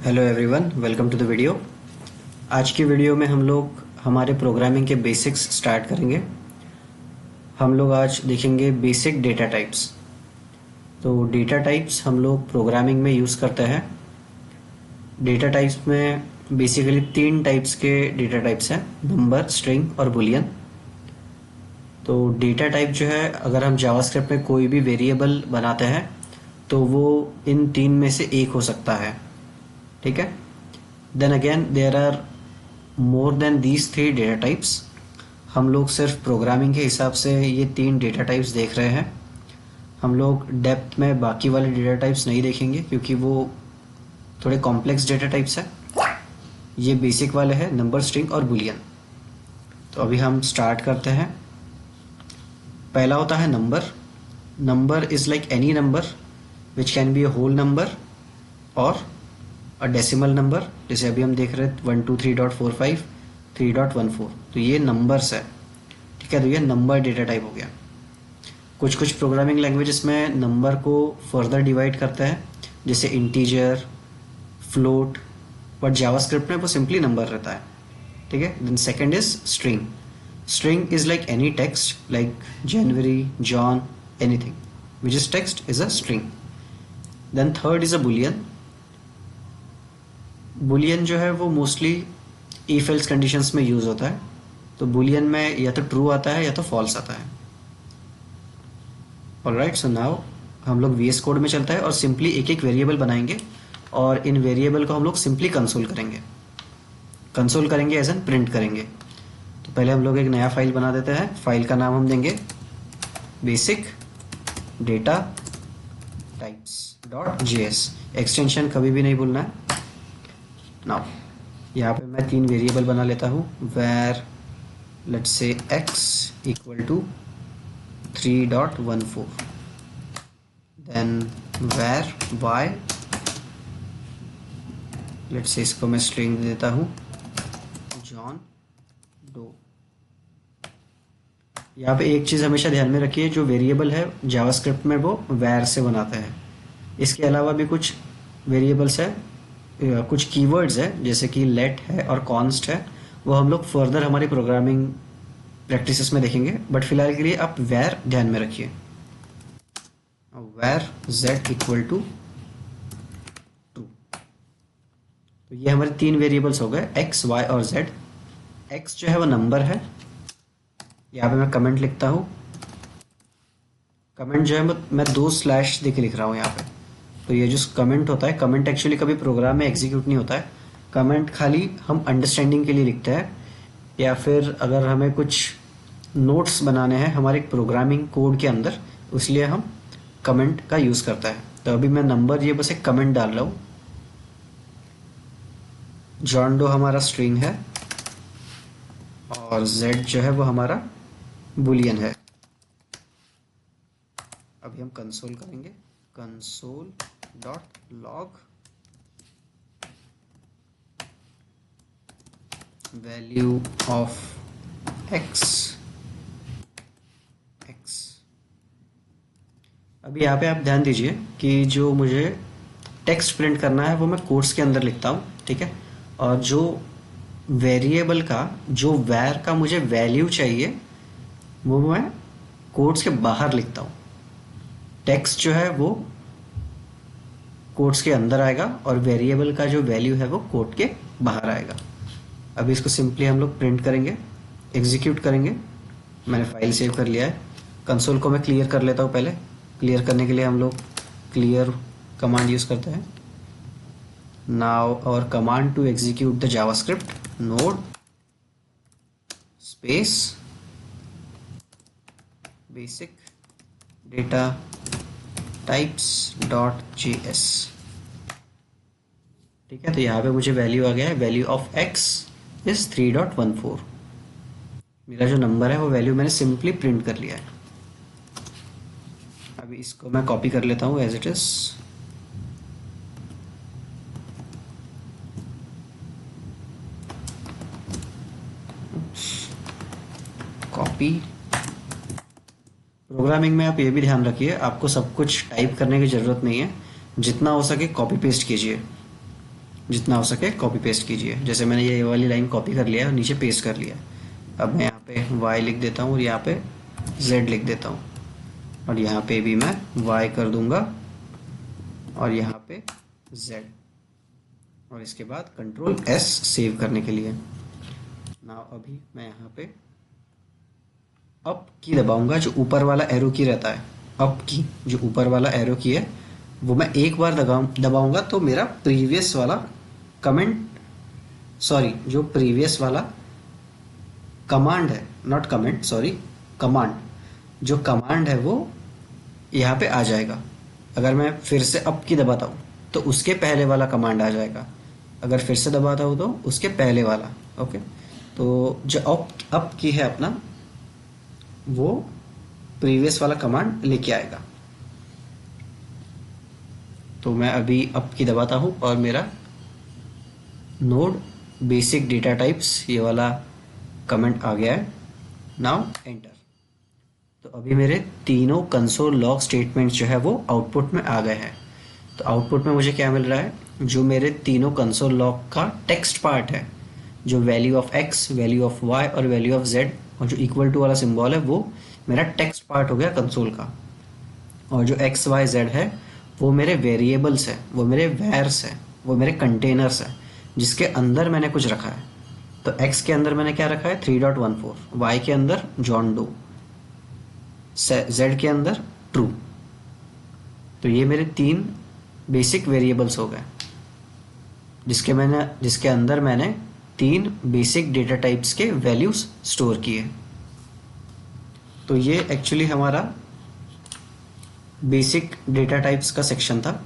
Hello everyone, welcome to the video. आज की video में हम लोग हमारे प्रोग्रामिंग के बेसिक्स स्टार्ट करेंगे। हम लोग आज देखेंगे बेसिक डेटा टाइप्स। तो डेटा टाइप्स हम लोग प्रोग्रामिंग में यूज़ करते हैं। डेटा टाइप्स में बेसिकली 3 टाइप्स के डेटा टाइप्स हैं, नंबर, स्ट्रिंग और बुलियन। तो डेटा टाइप जो है, अगर हम जावास्क्रिप्ट में कोई भी वेरिएबल बनाते हैं तो वो इन 3 में से एक हो सकता है, ठीक है। Then again there are more than these 3 data types. हम लोग सिर्फ प्रोग्रामिंग के हिसाब से ये 3 डेटा टाइप्स देख रहे हैं। हम लोग डेप्थ में बाकी वाले डेटा टाइप्स नहीं देखेंगे क्योंकि वो थोड़े कॉम्प्लेक्स डेटा टाइप्स है। ये बेसिक वाले हैं, नंबर, स्ट्रिंग और बुलियन। तो अभी हम स्टार्ट करते हैं। पहला होता है number. Number is like any number which can be a whole number और अ डेसिमल नंबर। जैसे अभी हम देख रहे हैं 123.45 3.14, तो ये नंबर्स है, ठीक है। तो ये नंबर डेटा टाइप हो गया। कुछ कुछ प्रोग्रामिंग लैंग्वेजेस में नंबर को फर्दर डिवाइड करते हैं, जैसे इंटीजर, फ्लोट, बट जावास्क्रिप्ट में वो सिंपली नंबर रहता है, ठीक है। Then second is string. String is like any text like January, John, anything which is text is a string. Then third is a boolean. Boolean जो है वो mostly if else conditions में use होता है। तो बुलियन में या तो ट्रू आता है या तो फॉल्स आता है। ऑलराइट, सो नाउ हम लोग वीएस कोड में चलता है और सिंपली एक एक वेरिएबल बनाएंगे और इन वेरिएबल को हम लोग सिंपली कंसोल करेंगे। कंसोल करेंगे एज एन प्रिंट करेंगे। तो पहले हम लोग एक नया फाइल बना देते हैं। फाइल का नाम हम देंगे basic data types dot JS. Extension कभी भी नहीं भूलना है। नाउ यहाँ पे मैं 3 वेरिएबल बना लेता हूँ। Var let's say x equal to 3.14, then var y, let's say इसको मैं स्ट्रिंग दे देता हूँ जॉन डो। यहाँ पे एक चीज़ हमेशा ध्यान में रखिए, जो वेरिएबल है जावास्क्रिप्ट में वो वेर से बनाते हैं। इसके अलावा भी कुछ वेरिएबल्स है, कुछ कीवर्ड्स है जैसे कि लेट है और कॉन्स्ट है, वो हम लोग फर्दर हमारी प्रोग्रामिंग प्रैक्टिसेस में देखेंगे। बट फिलहाल के लिए आप वेर ध्यान में रखिए। Var z equal to 2। तो ये हमारे 3 वेरिएबल्स हो गए, x, y और z। x जो है वो नंबर है। यहाँ पे मैं कमेंट लिखता हूँ। कमेंट जो है मैं 2 स्लैश देके लिख रहा हूँ यहाँ पे। तो ये जो कमेंट होता है, कमेंट एक्चुअली कभी प्रोग्राम में एग्जीक्यूट नहीं होता है। कमेंट खाली हम अंडरस्टैंडिंग के लिए लिखते हैं, या फिर अगर हमें कुछ नोट्स बनाने हैं हमारे प्रोग्रामिंग कोड के अंदर, इसलिए हम कमेंट का यूज़ करता है। तो अभी मैं नंबर ये बस एक कमेंट डाल रहा हूँ। जॉन डो हमारा स्ट्रिंग है और z जो है वो हमारा बुलियन है। अभी हम कंसोल करेंगे, console dot log value of x। अभी यहाँ पे आप ध्यान दीजिए कि जो मुझे टेक्स्ट प्रिंट करना है वो मैं कोट्स के अंदर लिखता हूँ, ठीक है। और जो वेरिएबल का, जो वैर का मुझे वैल्यू चाहिए वो मैं कोट्स के बाहर लिखता हूँ। टेक्स्ट जो है वो कोट्स के अंदर आएगा और वेरिएबल का जो वैल्यू है वो कोट के बाहर आएगा। अभी इसको सिंपली हम लोग प्रिंट करेंगे, एग्जीक्यूट करेंगे। मैंने फाइल सेव कर लिया है। कंसोल को मैं क्लियर कर लेता हूँ। पहले क्लियर करने के लिए हम लोग क्लियर कमांड यूज़ करते हैं। नाउ और command to execute the JavaScript node space basic data types dot JS, ठीक है। तो यहाँ पे मुझे वैल्यू आ गया है। Value of x is 3.14। मेरा जो नंबर है वो वैल्यू मैंने सिंपली प्रिंट कर लिया है। अभी इसको मैं कॉपी कर लेता हूँ as it is. Copy. Programming में आप ये भी ध्यान रखिए, आपको सब कुछ टाइप करने की ज़रूरत नहीं है। जितना हो सके कॉपी पेस्ट कीजिए। जितना हो सके कॉपी पेस्ट कीजिए। जैसे मैंने ये वाली लाइन कॉपी कर लिया और नीचे पेस्ट कर लिया। अब मैं यहाँ पे y लिख देता हूँ और यहाँ पे z लिख देता हूँ, और यहाँ पे भी मैं y कर दूंगा और यहाँ पे z, और इसके बाद कंट्रोल S सेव करने के लिए। नाउ अभी मैं यहाँ पे अप की दबाऊंगा, जो ऊपर वाला एरो की रहता है, अप की जो ऊपर वाला एरो की है वो मैं एक बार दबाऊंगा तो मेरा प्रीवियस वाला कमेंट, सॉरी जो प्रीवियस वाला कमांड है, नॉट कमेंट, सॉरी कमांड, जो कमांड है वो यहाँ पे आ जाएगा। अगर मैं फिर से अप की दबाता हूँ तो उसके पहले वाला कमांड आ जाएगा, अगर फिर से दबाता हूँ तो उसके पहले वाला। ओके, तो जो अप की है अपना, वो प्रीवियस वाला कमांड लेके आएगा। तो मैं अभी अप की दबाता हूँ और मेरा नोड बेसिक डेटा टाइप्स ये वाला कमेंट आ गया है। Now enter. तो अभी मेरे तीनों कंसोल लॉग स्टेटमेंट जो है वो आउटपुट में आ गए हैं। तो आउटपुट में मुझे क्या मिल रहा है, जो मेरे तीनों कंसोल लॉग का टेक्स्ट पार्ट है, जो value of x, value of y और वैल्यू ऑफ z, और जो इक्वल टू वाला सिंबल है वो मेरा टेक्स्ट पार्ट हो गया कंसोल का। और जो x y z है वो मेरे वेरिएबल्स है, वो मेरे वैर्स है, वो मेरे कंटेनर्स है जिसके अंदर मैंने कुछ रखा है। तो x के अंदर मैंने क्या रखा है 3.14, y के अंदर जॉन डो, z के अंदर ट्रू। तो ये मेरे तीन बेसिक वेरिएबल्स हो गए जिसके अंदर मैंने तीन बेसिक डेटा टाइप्स के वैल्यूज स्टोर किए। तो ये एक्चुअली हमारा बेसिक डेटा टाइप्स का सेक्शन था।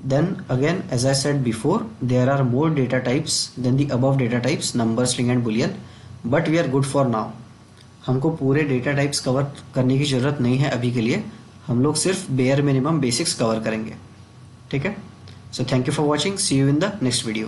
Then again, as I said before, there are more data types than the above data types, number, string and boolean, but we are good for now. हमको पूरे data types cover करने की ज़रूरत नहीं है अभी के लिए, हम लोग सिर्फ बेयर मिनिमम बेसिक्स कवर करेंगे। ठीक है, so thank you for watching, see you in the next video.